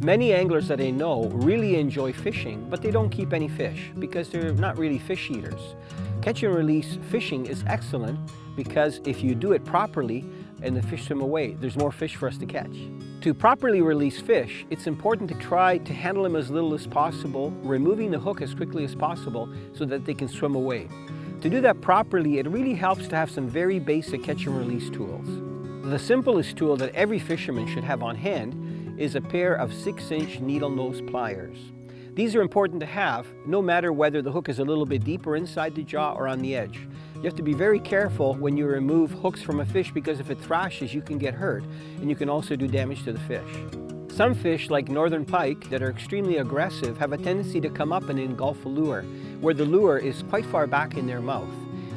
Many anglers that I know really enjoy fishing, but they don't keep any fish because they're not really fish eaters. Catch and release fishing is excellent because if you do it properly and the fish swim away, there's more fish for us to catch. To properly release fish, it's important to try to handle them as little as possible, removing the hook as quickly as possible so that they can swim away. To do that properly, it really helps to have some very basic catch and release tools. The simplest tool that every fisherman should have on hand is a pair of 6-inch needle nose pliers. These are important to have no matter whether the hook is a little bit deeper inside the jaw or on the edge. You have to be very careful when you remove hooks from a fish because if it thrashes, you can get hurt and you can also do damage to the fish. Some fish, like northern pike, that are extremely aggressive have a tendency to come up and engulf a lure, where the lure is quite far back in their mouth.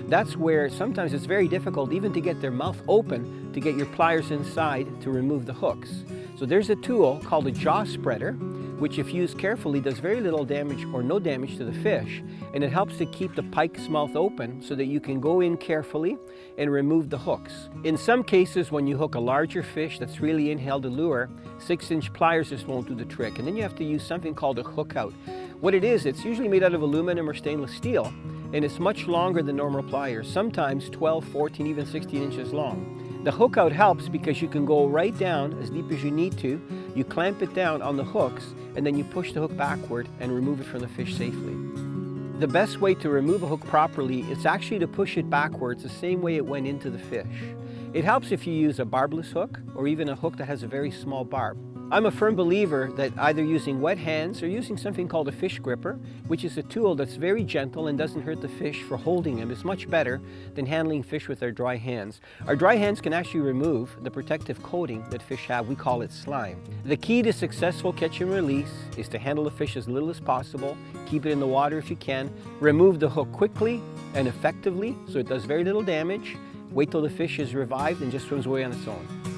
That's where sometimes it's very difficult even to get their mouth open to get your pliers inside to remove the hooks. So there's a tool called a jaw spreader, which if used carefully does very little damage or no damage to the fish, and it helps to keep the pike's mouth open so that you can go in carefully and remove the hooks. In some cases, when you hook a larger fish that's really inhaled the lure, 6-inch pliers just won't do the trick, and then you have to use something called a hook out. What it is, it's usually made out of aluminum or stainless steel, and it's much longer than normal pliers, sometimes 12, 14, even 16 inches long. The hook out helps because you can go right down as deep as you need to, you clamp it down on the hooks, and then you push the hook backward and remove it from the fish safely. The best way to remove a hook properly is actually to push it backwards the same way it went into the fish. It helps if you use a barbless hook or even a hook that has a very small barb. I'm a firm believer that either using wet hands or using something called a fish gripper, which is a tool that's very gentle and doesn't hurt the fish for holding them, is much better than handling fish with our dry hands. Our dry hands can actually remove the protective coating that fish have. We call it slime. The key to successful catch and release is to handle the fish as little as possible, keep it in the water if you can, remove the hook quickly and effectively so it does very little damage, wait till the fish is revived and just swims away on its own.